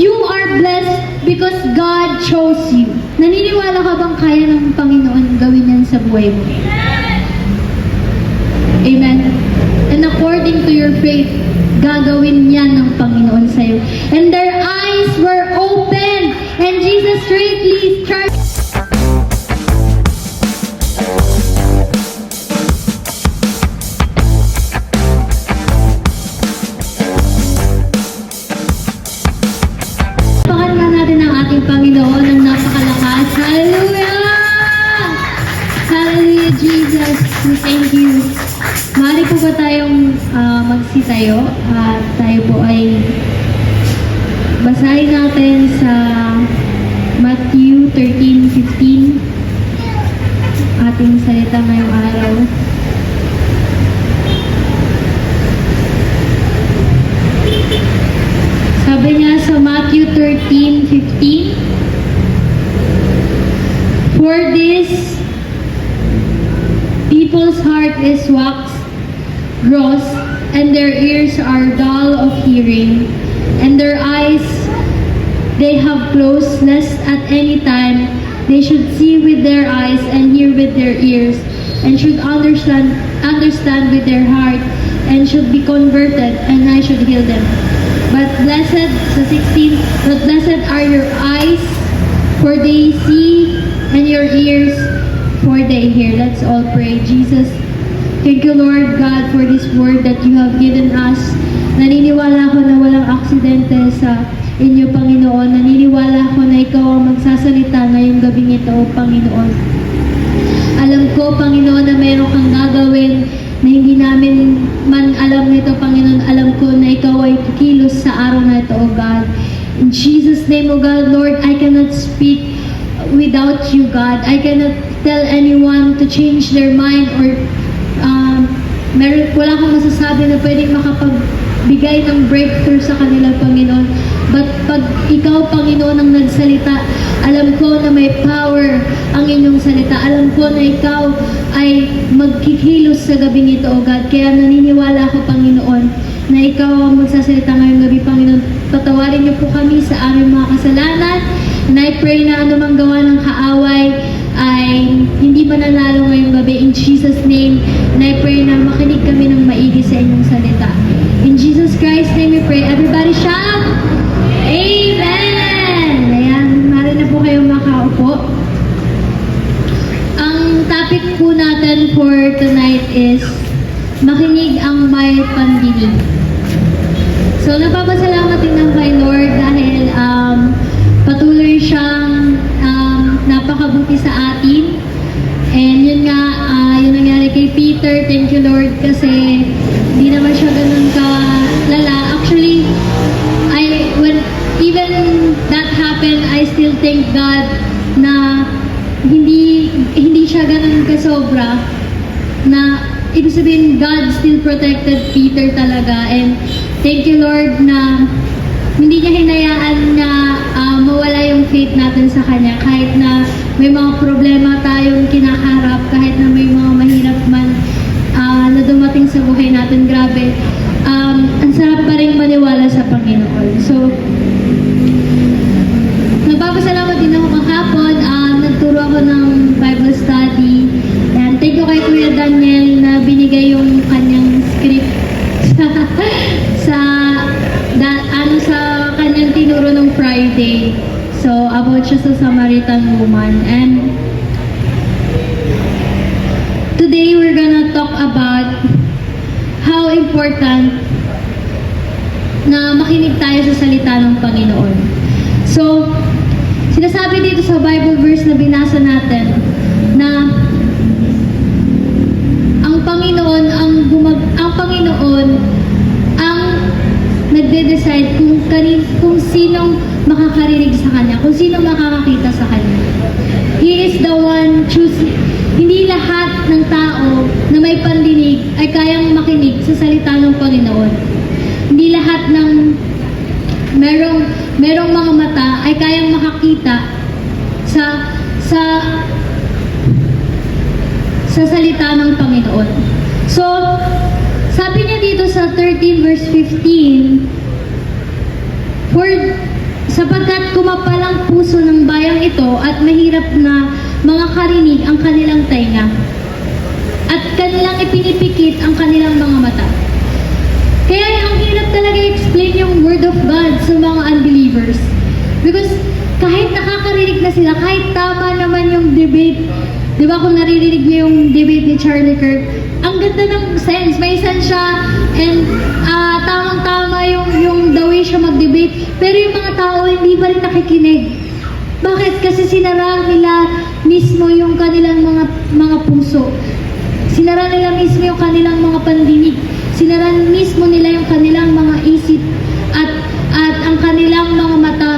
You are blessed because God chose you. Naniniwala ka bang kaya ng Panginoon gawin yan sa buhay mo? Amen. And according to your faith, gagawin yan ng Panginoon sa'yo. And their eyes were open, and Jesus straightly charged. Pakalaman natin ang ating Panginoon ng napakalakas. Hallelujah! Hallelujah, Jesus. We thank you. Maaari po ba tayong magsitayo at tayo po ay basahin natin sa Matthew 13:15, ating salita ngayong araw. Sabi niya sa Matthew 13:15, "For this people's heart is waxed gross, and their ears are dull of hearing, and their eyes they have closed, lest at any time they should see with their eyes and hear with their ears, and should understand with their heart, and should be converted, and I should heal them. But blessed," sa 16, "but blessed are your eyes, for they see, and your ears, for they hear." Let's all pray. Jesus, thank you, Lord God, for this word that you have given us. Naniniwala ko na walang aksidente sa inyo, Panginoon. Naniniwala ko na ikaw ang magsasalita ngayong gabing ito, Panginoon. Alam ko, Panginoon, na mayroon kang gagawin na hindi namin man alam nito, Panginoon. Alam ko na ikaw ay kikilos sa araw na ito, O God. In Jesus' name, O God, Lord, I cannot speak without you, God. I cannot tell anyone to change their mind or wala akong masasabi na pwedeng makapagbigay ng breakthrough sa kanila, Panginoon. But pag ikaw, Panginoon, ang nagsalita, alam ko na may power ang inyong salita. Alam ko na ikaw ay magkikilos sa gabing ito, O God. Kaya naniniwala ako, Panginoon, na ikaw ang magsasalita ngayong gabi, Panginoon. Patawarin niyo po kami sa aming mga kasalanan. And I pray na anumang gawa ng kaaway ay hindi mananalo ngayong gabi. In Jesus' name, and I pray na makinig kami ng maigi sa inyong salita. In Jesus Christ's name we pray. Everybody shout, Amen! Ayan, maaari na po kayong makaupo. Ang topic po natin for tonight is makinig ang may pandinig. So, napapasalamat din ng kay Lord dahil patuloy siyang napakabuti sa atin. And yun nga, yun nangyari kay Peter. Thank you, Lord, kasi hindi naman siya ganun kalala. Actually, when even that happened, I still thank God na hindi siya ganun kasobra, na ibig sabihin, God still protected Peter talaga. And thank you, Lord, na hindi niya hinayaan na mawala yung faith natin sa Kanya. Kahit na may mga problema tayong kinakaharap, kahit na may mga mahirap man na dumating sa buhay natin, grabe. Ang sarap pa rin maniwala sa Panginoon. So, nagpapasalamat din ako kahapon. Nagturo ako ng Bible study. And thank you kay Kuya Daniel na binigay yung kanyang script sa kanyang tinuro ng Friday. So, about siya sa Samaritan woman. And today, we're gonna talk about how important na makinig tayo sa salita ng Panginoon. So, sinasabi dito sa Bible verse na binasa natin na ang Panginoon ang nagde-decide kung sinong makakarinig sa Kanya, kung sinong makakakita sa Kanya. He is the one choosing. Hindi lahat ng tao na may pandinig ay kayang makinig sa salita ng Panginoon. Hindi lahat ng merong mga mata ay kayang makakita sa salita ng Panginoon. So, sabi niya dito sa 13 verse 15, sapagkat kumapal ang puso ng bayang ito at mahirap na mga karinig ang kanilang tainga at kanilang ipinipikit ang kanilang mga mata. Kaya ang hirap talaga i-explain yung Word of God sa mga unbelievers. Because kahit nakakarinig na sila, kahit tama naman yung debate, di ba kung naririnig niyo yung debate ni Charlie Kirk, ang ganda ng sense, may sense siya, and tamang-tama yung the way siya mag-debate, pero yung mga tao hindi pa rin nakikinig. Bakit? Kasi sinara nila mismo yung kanilang mga puso. Sinara nila mismo yung kanilang mga pandinig. Sinara mismo nila yung kanilang mga isip at ang kanilang mga mata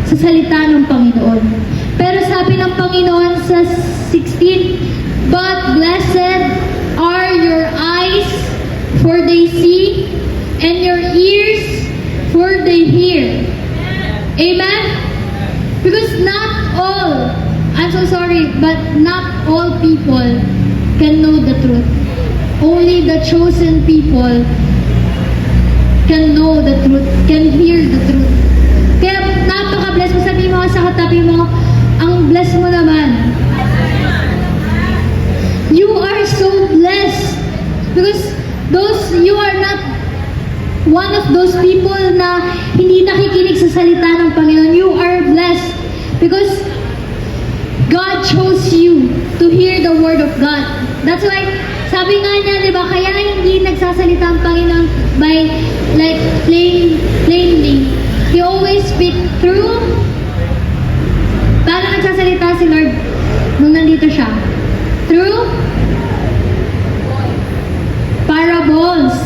sa salita ng Panginoon. Pero sabi ng Panginoon sa 16, "But blessed are your eyes, for they see, and your ears, for they hear." Amen? Because not all, I'm so sorry, but not all people can know the truth. Only the chosen people can know the truth, can hear the truth. Kaya napaka-bless mo, sabi mo sa katabi mo, ang bless mo naman. You are so blessed because you are not one of those people na hindi nakikinig sa salita ng Panginoon. You are blessed because God chose you to hear the Word of God. That's why, sabi nga niya, di ba, kaya hindi nagsasalita ang Panginoon by like plainly. He always speak through. Paano nagsasalita si Lord nung nandito siya? Through parables.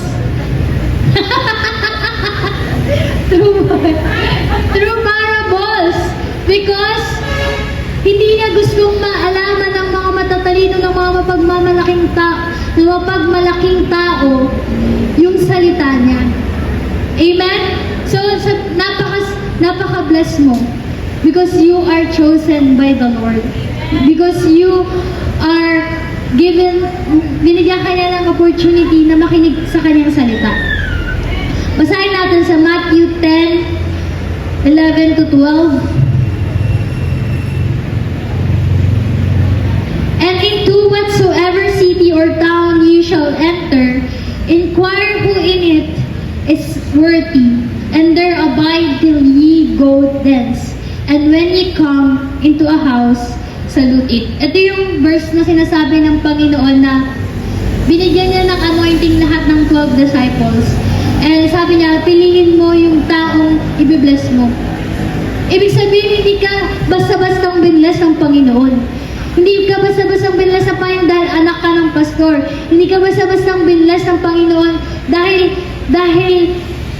through parables. Because hindi niya gustong maalaman ng mga matatalino, ng mga mapagmalaking tao yung salita niya. Amen? So, napaka-bless mo because you are chosen by the Lord. Because you are binigyan kanya ng opportunity na makinig sa kanyang salita. Basahin natin sa Matthew 10:11 to 12. "And into whatsoever city or town ye shall enter, inquire who in it is worthy, and there abide till ye go thence. And when ye come into a house, salute it." Ito yung verse na sinasabi ng Panginoon na binigyan niya ng anointing lahat ng 12 disciples. And sabi niya, piliin mo yung taong ibibless mo. Ibig sabihin, hindi ka basta-bastang binless ng Panginoon. Hindi ka basta-bastang binless ng Panginoon dahil anak ka ng pastor. Hindi ka basta-bastang binless ng Panginoon dahil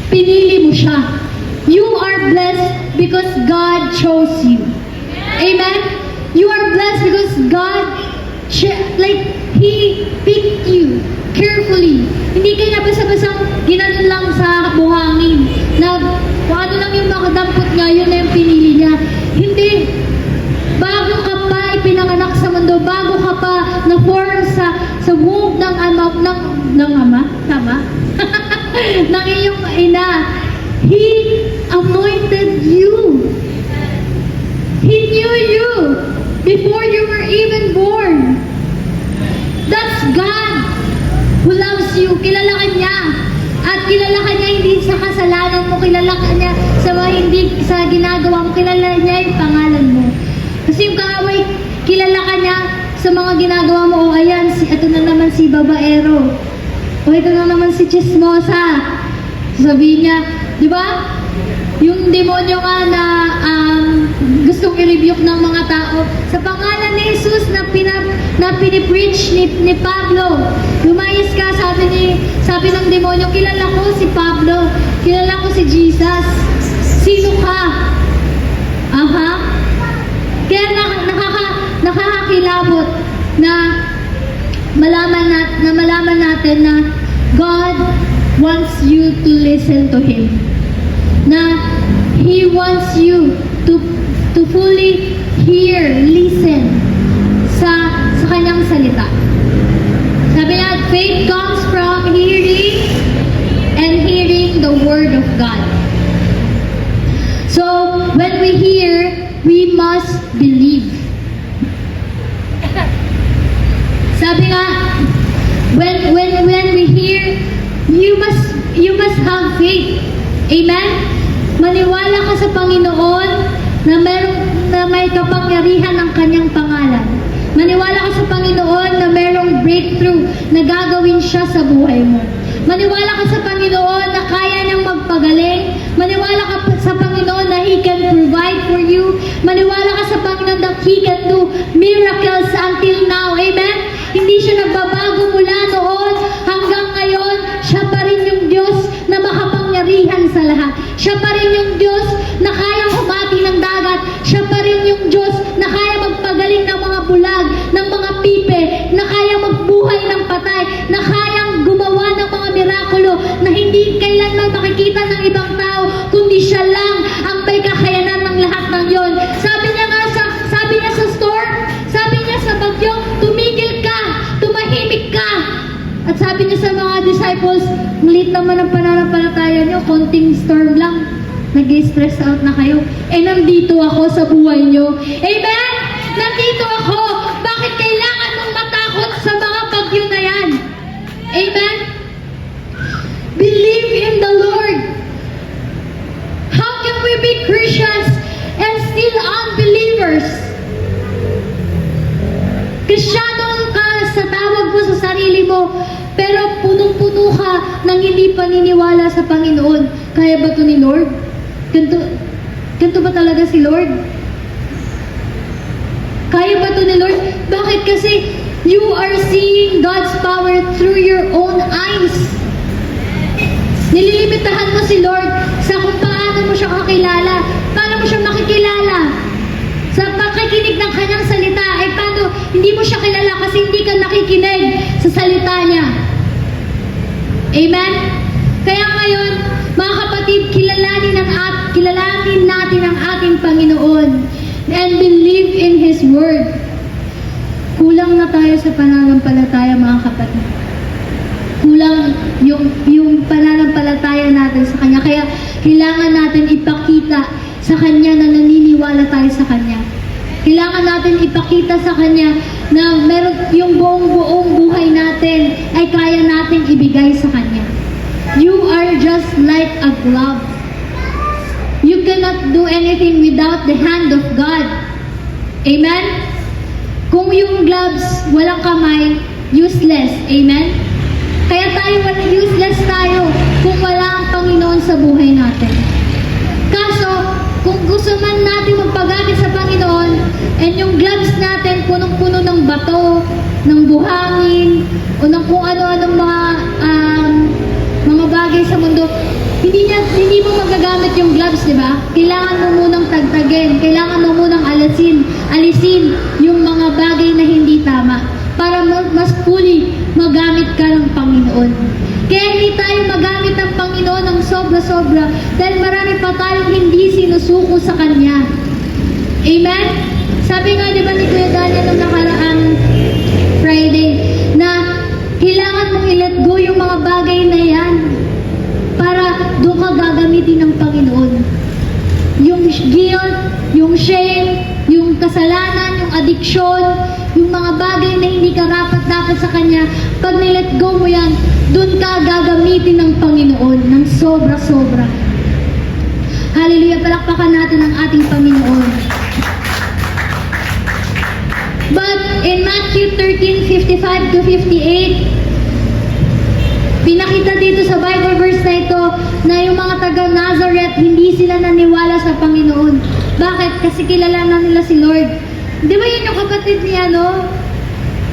pinili mo siya. You are blessed because God chose you. Amen? You are blessed because God, He picked you carefully. Hindi kanya basta-bastang ginanon lang sa buhangin na kung ano lang yung makadampot nga, yun na yung pinili niya. Hindi. Bago ka pa ipinanganak sa mundo, bago ka pa na-form sa womb ng ama, tama? ng iyong ina, He anointed you. He knew you before you were even born. That's God who loves you. Kilala ka niya. At kilala ka niya hindi sa kasalanan mo, kilala ka niya sa hindi sa ginagawa mo, kilala niya yung pangalan mo. Kasi yung kaaway, kilala ka niya sa mga ginagawa mo. O ayan, ito na naman si babaero. O ito na naman si chismosa. Sabihin niya, di ba? Yung demonyo nga na gustong i-rebuke ng mga tao. Sa pangalan ni Jesus na pinipreach ni Pablo. Lumayas ka, sabi ng demonyo, kilala ko si Pablo, kilala ko si Jesus. Sino ka? Aha. Kaya nakakakilabot na malaman natin na God wants you to listen to Him. Na He wants you to fully listen sa kanyang salita. Sabi niya, faith comes from hearing and hearing the Word of God. So, when we hear, we must believe. Sabi nga, when we hear, you must have faith. Amen? Maniwala ka sa Panginoon na may kapangyarihan ng kanyang pangalan. Maniwala ka sa Panginoon na merong breakthrough na gagawin siya sa buhay mo. Maniwala ka sa Panginoon na kaya niyang magpagaling. Maniwala ka sa Panginoon na He can provide for you. Maniwala ka sa Panginoon that He can do miracles until now. Amen? Hindi siya nagbabago mula noon hanggang ngayon. Siya pa rin yung Diyos na makapangyarihan sa lahat. Siya pa rin yung Diyos na kayang humati ng dagat. Siya pa rin yung Diyos na kaya magpagaling ng mga bulag, ng mga pipe, na kaya magbuhay ng patay, na kayang gumawa ng mga mirakulo na hindi kailanman makikita ng ibang tao, kundi siya lang ang may kakayanan ng lahat ng yon. Sabi niya sa storm, sabi niya sa bagyo, tumigil ka, tumahimik ka. At sabi niya sa mga disciples, malit naman ang pananampalataya niyo, konting storm lang, nag-stress out na kayo. Nandito ako sa buhay niyo. Amen? Nandito ako. Bakit kailangan mong matakot sa mga bagyo na yan? Amen? Believe in the Lord. How can we be Christians and still unbelievers? Kristyano ka sa tawag mo sa sarili mo, pero punong-puno ka ng hindi paniniwala sa Panginoon. Kaya ba ito ni Lord? Ganito ba talaga si Lord? Kaya ba ito ni Lord? Bakit? Kasi you are seeing God's power through your own eyes. Nililimitahan mo si Lord sa kung paano mo siya kakilala. Paano mo siya makikilala? Sa pakikinig ng kanyang salita, paano hindi mo siya kilala kasi hindi ka nakikinig sa salita niya. Amen? Kaya ngayon, mga kapatid, kilalanin natin ang ating Panginoon and believe in His Word. Kulang na tayo sa pananampalataya, mga kapatid. Kulang yung pananampalataya natin sa Kanya. Kaya kailangan natin ipakita sa Kanya na naniniwala tayo sa Kanya. Kailangan natin ipakita sa Kanya na meron yung buong buhay natin ay kaya nating ibigay sa Kanya. You are just like a glove. You cannot do anything without the hand of God. Amen? Kung yung gloves walang kamay, useless. Amen? Kaya useless tayo kung wala ang Panginoon sa buhay natin. Kaso, kung gusto man natin magpagamit sa Panginoon, and yung gloves natin punong-puno ng bato, ng buhangin, o ng kung ano-anong mga bagay sa mundo, hindi mo magagamit yung gloves, di ba? Kailangan mo munang tagtagin, kailangan mo munang alisin yung mga bagay na hindi tama para mas fully magamit ka ng Panginoon. Kaya hindi tayo magamit ng Panginoon ng sobra-sobra dahil marami pa tayong hindi sinusuko sa Kanya. Amen? Sabi nga, di ba ni Kuya Daniel nung nakaraang Friday, na kailangan mong i-let go yung mga bagay na yan para doon ka gagamitin ng Panginoon. Yung guilt, yung shame, yung kasalanan, yung addiction, yung mga bagay na hindi ka rapat-dapat sa Kanya, pag nilet go mo yan, doon ka gagamitin ng Panginoon ng sobra-sobra. Hallelujah! Palakpakan natin ang ating Panginoon. But in Matthew 13:55 to 58, pinakita dito sa Bible verse na ito na yung mga taga Nazareth, hindi sila naniwala sa Panginoon. Bakit? Kasi kilala na nila si Lord. Di ba yun yung kapatid ni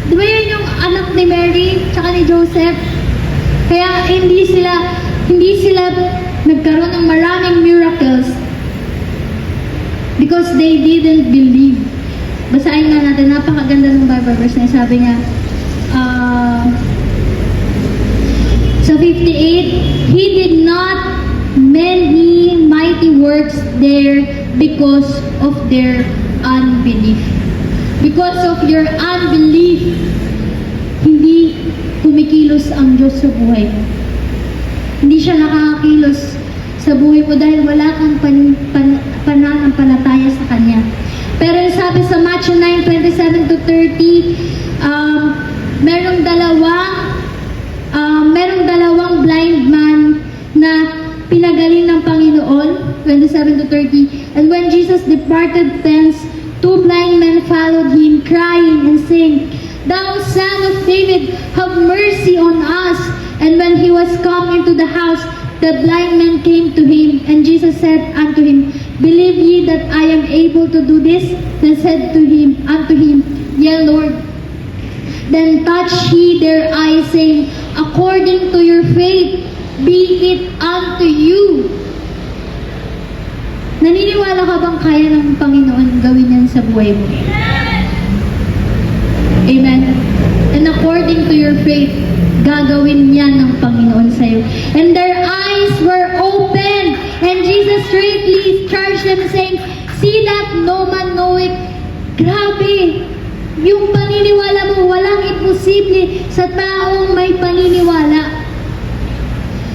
Di ba yun yung anak ni Mary tsaka ni Joseph? Kaya hindi sila nagkaroon ng maraming miracles because they didn't believe. Basahin nga natin, napakaganda ng Bible verse na sabi niya, sa 58, He did not many mighty works there because of their unbelief. Because of your unbelief, hindi kumikilos ang Diyos sa buhay mo. Hindi siya nakakakilos sa buhay mo dahil wala kang sabi sa Matthew 9:27 to 30, merong dalawang blind man na pinagaling ng Panginoon, 27 to 30. And when Jesus departed thence, two blind men followed him, crying and saying, Thou son of David, have mercy on us. And when he was come into the house, the blind man came to him, and Jesus said unto him, Believe ye that I am able to do this? They said unto him, Yea, Lord. Then touched he their eyes, saying, According to your faith, be it unto you. Naniniwala ka bang kaya ng Panginoon gawin yan sa buhay mo? Amen. And according to your faith, gagawin yan ng Panginoon sa'yo. And their eyes were open, and Jesus straightly charged them, saying, See that no man know it. Grabe! Yung paniniwala mo, walang imposible sa taong may paniniwala.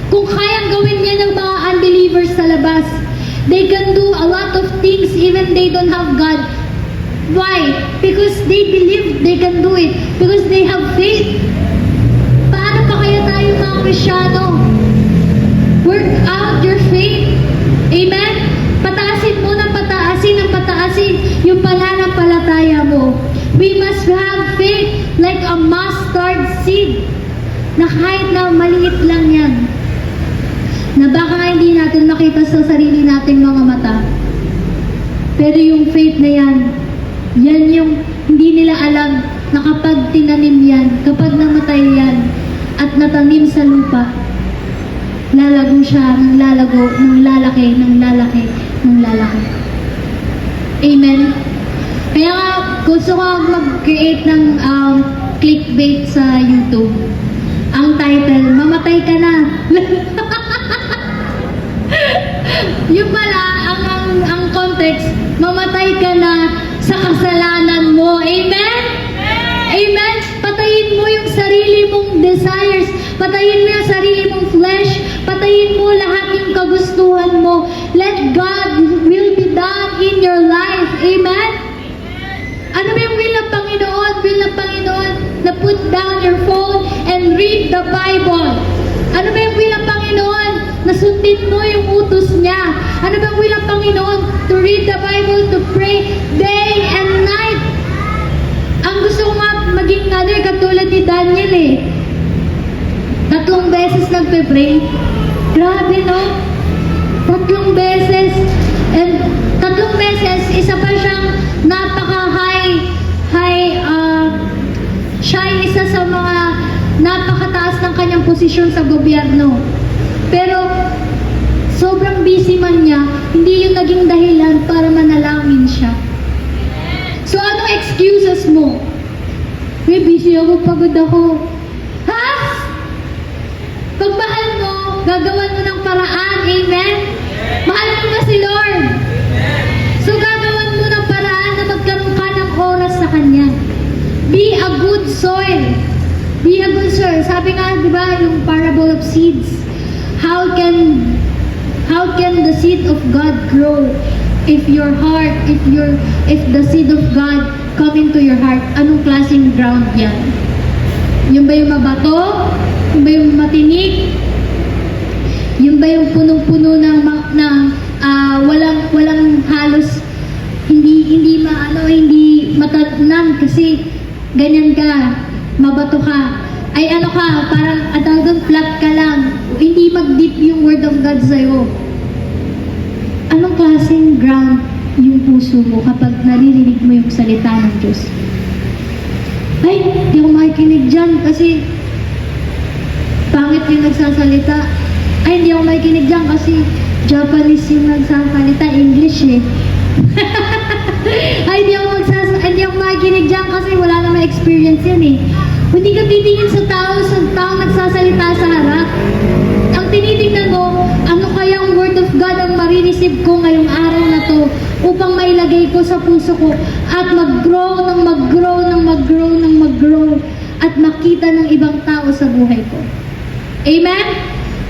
Kung kayang gawin niya ng mga unbelievers sa labas, they can do a lot of things even they don't have God. Why? Because they believe they can do it. Because they have faith. Paano pa kaya tayo mga Kristyano? Work out your faith. Amen? Pataasin mo ng pataasin yung pananampalataya mo. We must have faith like a mustard seed na kahit na maliit lang yan, na baka hindi natin makita sa sarili nating mga mata. Pero yung faith na yan yung hindi nila alam na kapag tinanim yan, kapag namatay yan, at natanim sa lupa, lalago siya ng lalago, ng lalaki, ng lalaki, ng lalaki. Amen? Kaya nga, gusto ko mag-create ng clickbait sa YouTube. Ang title, Mamatay Ka Na. Yung pala, ang context, mamatay ka na sa kasalanan mo. Amen? Amen? Patayin mo yung sarili mong desires. Patayin mo yung sarili mong flesh. Patayin mo lahat ng kagustuhan mo. Let God will be done in your life. Amen? Ano ba yung will ng Panginoon? Will ng Panginoon na put down your phone and read the Bible. Ano ba yung will ng Panginoon? Na sundin mo yung utos niya. Ano ba yung will ng Panginoon? To read the Bible, to pray day and night. Ang gusto ko nga maging katulad ni Daniel eh. 3 beses nagpe-pray. Grabe no? 3 beses. And 3 beses, isa pa siyang siya ay isa sa mga napakataas ng kanyang posisyon sa gobyerno. Pero sobrang busy man niya, hindi yung naging dahilan para manalangin siya. So anong excuses mo? Busy ako, pagod ako. Ha? Pag mahal mo, gagawan mo ng paraan. Amen? Mahal mo ba si Lord? So gagawan mo ng paraan na magkaroon ka ng oras sa Kanya. Be a good soil. Be a good soil. Sabi nga, di ba, yung parable of seeds. How can the seed of God grow if your heart, if the seed of God come into your heart? Anong klaseng ground yan? Yung ba yung mabato? Yung ba yung matinik? Yung ba yung punong-puno ng walang halos hindi matatnan kasi ganyan ka, mabato ka. Ay ano ka, parang doon flat ka lang. Hindi mag-deep yung word of God sa'yo. Anong klaseng ground yung puso mo kapag naririnig mo yung salita ng Diyos? Ay, hindi ako makikinig dyan kasi pangit yung nagsasalita. Ay, hindi ako makikinig dyan kasi Japanese yung nagsasalita, English eh. Ay, hindi ako makikinig dyan kasi wala naman experience yan eh. Hindi ka titingin sa taong nagsasalita sa harap. Ang tinitingnan mo, ano kayang word of God ang marireceive ko ngayong araw na to upang mailagay ko sa puso ko at mag-grow at makita ng ibang tao sa buhay ko. Amen?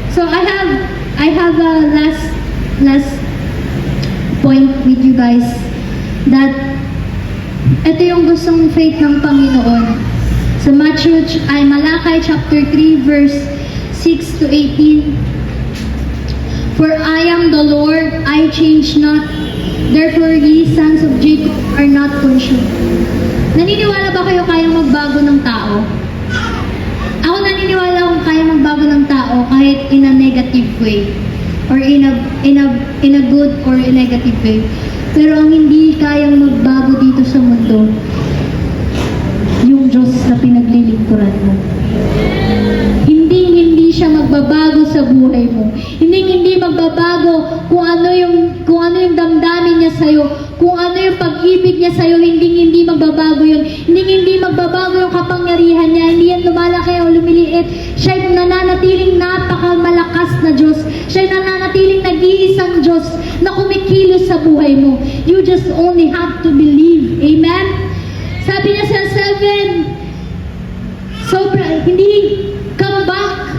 So I have a last point with you guys that Ito yung gustong faith ng Panginoon. Sa Malakay chapter 3 verse 6 to 18. For I am the Lord, I change not. Therefore ye sons of Jacob are not consumed. Naniniwala ba kayo kayang magbago ng tao? Ako naniniwala kung kaya magbago ng tao kahit in a negative way or in a good or a negative way. Pero ang hindi kayang magbago dito sa mundo, yung Diyos na pinaglilingkuran mo. Hindi siya magbabago sa buhay mo. Hindi magbabago kung ano yung damdamin niya sa iyo, kung ano yung pag-ibig niya sa iyo, hindi magbabago yun. Hindi magbabago yung kapangyarihan niya. Hindi yan lumalaki o lumiliit. Siya yung nananatiling napakamalakas na Diyos. Siya yung nananatiling nag-iisang Diyos na kumikilos sa buhay mo. You just only have to believe. Amen? Sabi niya sa 7, hindi come back.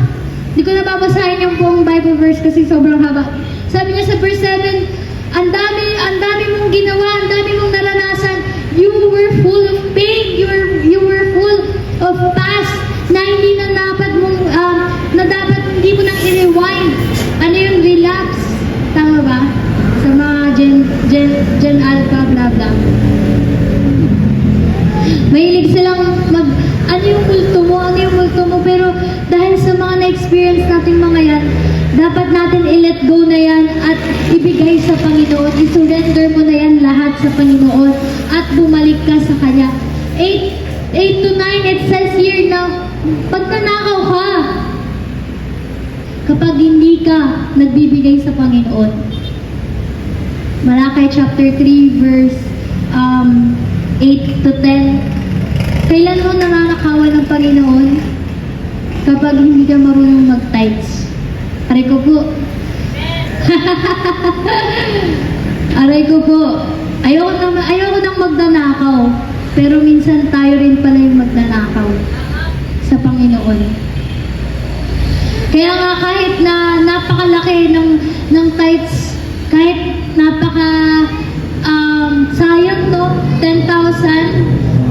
Hindi ko na babasahin yung buong Bible verse kasi sobrang haba. Sabi niya sa verse 7, ang dami mong ginawa, ang dami mong naranasan. You were full of pain. You were full of past na hindi na dapat mong, hindi mo nang i-rewind. Ano yung relapse? Tama ba? Sa mga Gen Alpha, bla bla. Mahilig silang ano yung multo mo, pero dahil sa mga na-experience natin mga yan, dapat natin i-let go na yan at ibigay sa Panginoon, i-surrender mo na yan lahat sa Panginoon at bumalik ka sa Kanya. 8 to 9, it says here na pag nanakaw ka, kapag hindi ka nagbibigay sa Panginoon. Malakay chapter 3 verse 8 to 10. Kailan mo nananakawan ng Panginoon? Kapag hindi ka marunong mag-tithes. Aray ko po. Aray ko po. Ayoko nang magnanakaw. Pero minsan tayo rin pala yung magnanakaw sa Panginoon. Kaya nga kahit na napakalaki ng tithes, kahit sayang no, 10,000,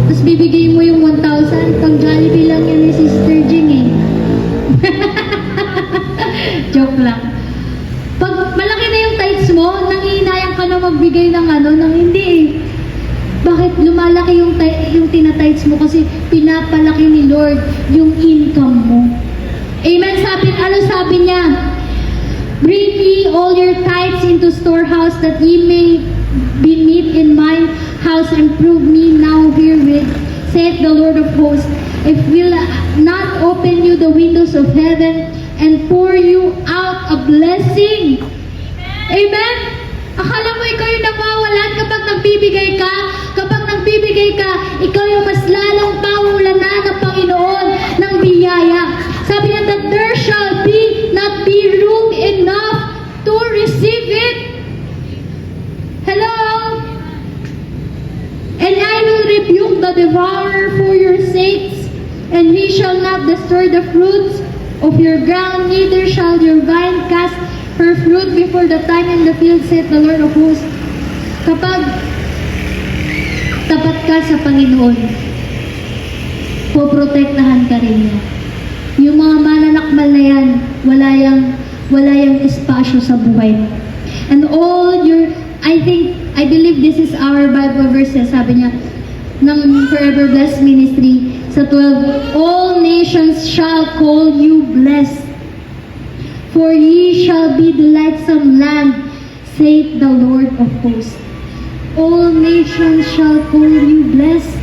tapos bibigay mo yung 1,000, pang Jollibee lang yan ni Sister Jing eh. Joke lang. Pag malaki na yung tithes mo, nangihinayang ka na magbigay ng hindi eh. Bakit lumalaki yung tinatites mo? Kasi pinapalaki ni Lord yung income mo. Amen? Sabi niya? Bring ye all your tithes into storehouse that ye may be meat in mine house and prove me now herewith, saith the Lord of hosts, if will not open you the windows of heaven and pour you out a blessing. Amen? Akala mo ikaw yung nawawalan kapag nagbibigay ka? Kapag nagbibigay ka, ikaw yung mas lalong pangulanan ng Panginoon ng biyaya. Sabi niya that there shall not be room enough to receive it. Hello? And I will rebuke the devourer for your sakes, and he shall not destroy the fruits of your ground, neither shall your vine cast her fruit before the time in the field, saith the Lord of hosts. Kapag tapat ka sa Panginoon, poprotektahan ka rin niya. Yung mga mananakmal na yan, wala yung espasyo sa buhay mo. And all your, I believe this is our Bible verses, sabi niya, ng Forever Blessed Ministry, sa 12, all nations shall call you blessed, for ye shall be delightsome land, saith the Lord of hosts. All nations shall call you blessed.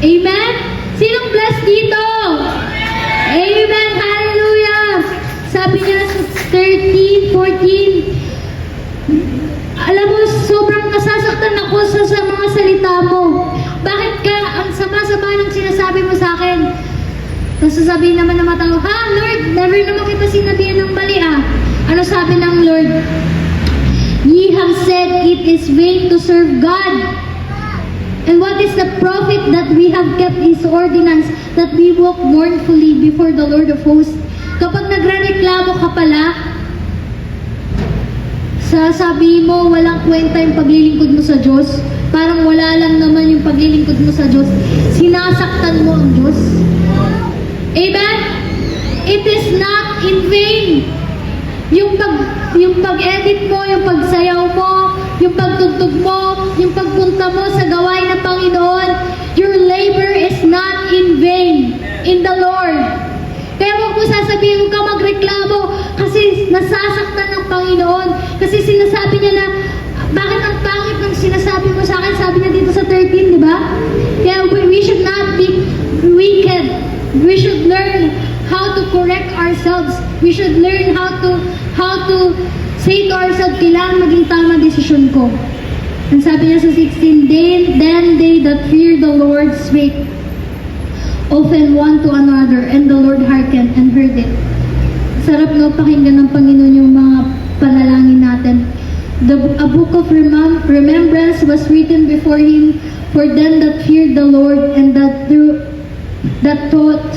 Amen? Sinong blessed dito? Amen! Hallelujah! Sabi niya sa 13:14, alam mo, sobrang nasasaktan ako sa mga salita mo. Bakit ka ang sama-sama ng sinasabi mo sa akin? Tapos sasabihin naman ng mga tao, ha, Lord, never naman kita sinabihan ng mali ah. Ano sabi ng Lord? Ye have said it is vain to serve God. And what is the profit that we have kept His ordinance, that we walk mournfully before the Lord of hosts? Kapag nagrereklamo ka pala, sasabihin mo walang kwenta yung paglilingkod mo sa Diyos, parang parang wala lang naman yung paglilingkod mo sa Diyos, sinasaktan mo ang Diyos. Amen? It is not in vain. Yung pag-edit mo, yung pagsayaw mo, yung pagtugtog mo, yung pagpunta mo sa gawain ng Panginoon, your labor is not in vain in the Lord. Kaya huwag mo sasabihin, huwag ka magreklamo kasi nasasaktan ng Panginoon. Kasi sinasabi niya na, bakit ang pangit ng sinasabi mo sa akin? Sabi niya dito sa 13, di ba? Kaya we should not be wicked. We should learn how to correct ourselves. We should learn how to say to ourselves, kailangan maging tama desisyon ko. And sabi niya sa 16, then they that fear the Lord spake often one to another, and the Lord hearkened and heard it. Sarap no, pakinggan ng Panginoon yung mga panalangin natin. A book of remembrance was written before Him for them that feared the Lord and that thought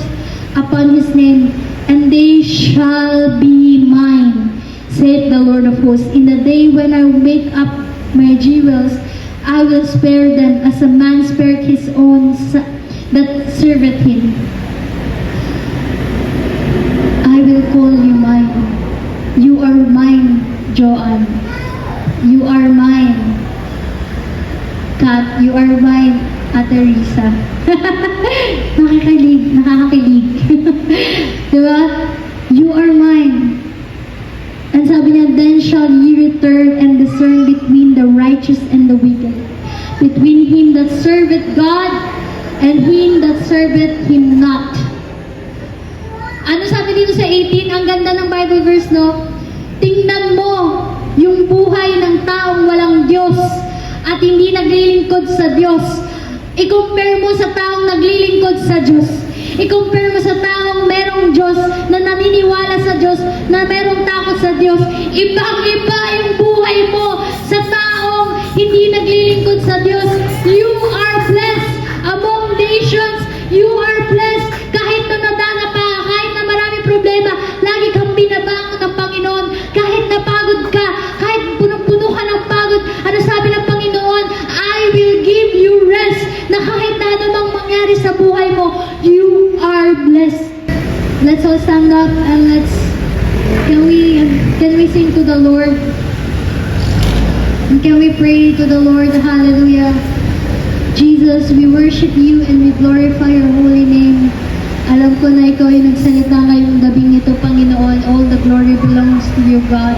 upon His name, and they shall be mine, saith the Lord of hosts. In the day when I make up my jewels, I will spare them as a man spared his own that serveth him. I will call you mine. You are mine, Joanne. You are mine, Kat. You are mine, Ate Risa. Nakakakilig. Diba? You are mine. And sabi niya, then shall ye return and discern between the righteous and the wicked, between him that serveth God and him that serveth him not. Ano sabi dito sa 18? Ang ganda ng Bible verse, no? Tingnan mo yung buhay ng taong walang Diyos at hindi naglilingkod sa Diyos. I-compare mo sa taong naglilingkod sa Diyos. I-compare mo sa taong merong Diyos, na naniniwala sa Diyos, na merong takot sa Diyos. Ibang-iba yung buhay mo sa taong hindi naglilingkod sa Diyos. You are blessed among nations. You are blessed. Kahit na nadana pa, kahit na maraming problema, lagi kang binabangon ng Panginoon. Kahit napagod ka, kahit punong-puno ka ng pagod, ano sabi ng Panginoon? I will give you rest. Na kahit na anumang mangyari sa buhay mo, you are blessed. Let's all stand up and can we sing to the Lord? And can we pray to the Lord? Hallelujah. Jesus, we worship you and we glorify your holy name. Alam ko na ikaw ay nagsalita ngayong gabing ito, Panginoon. All the glory belongs to you, God.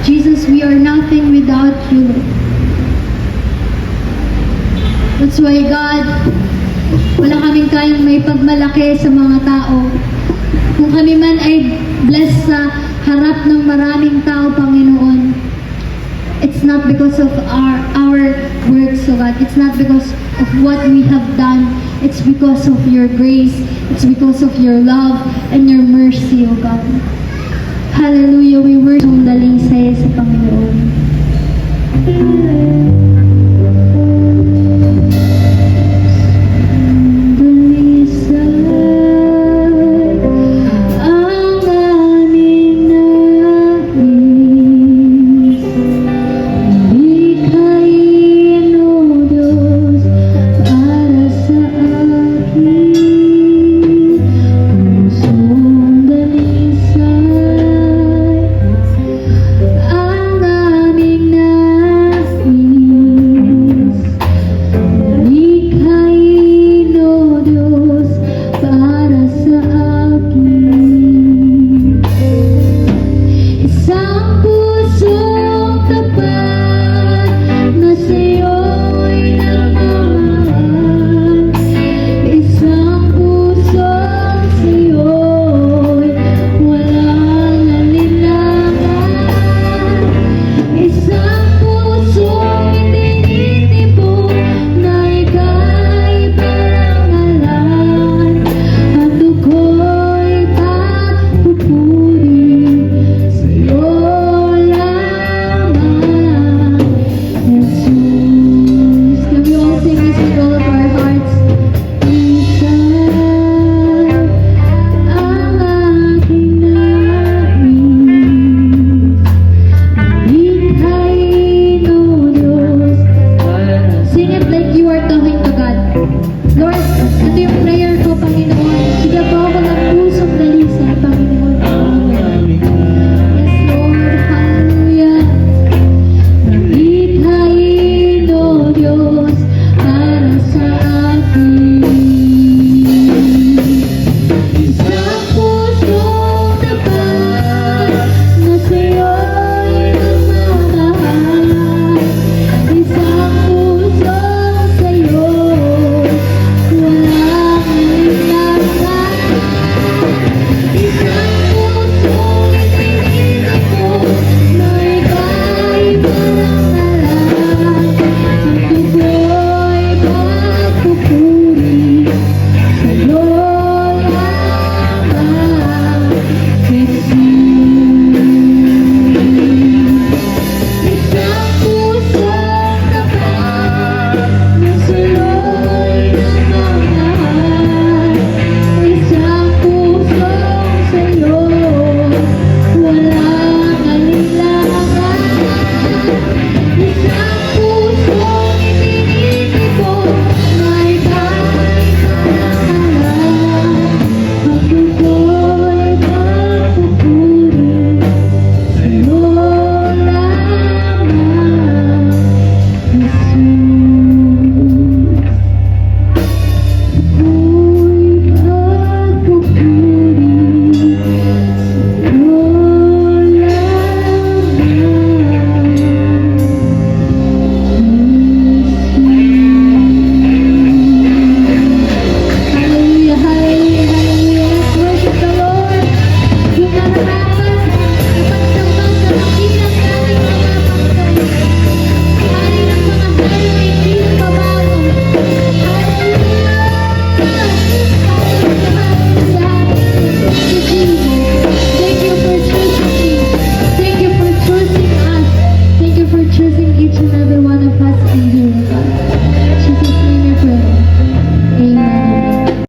Jesus, we are nothing without you. That's why, God, wala kaming kayang may pagmalaki sa mga tao. Kung kami man ay blessed sa harap ng maraming tao, Panginoon, it's not because of our works, oh God. It's not because of what we have done. It's because of your grace. It's because of your love and your mercy, oh God. Hallelujah. We worship ang dalisay sa Panginoon.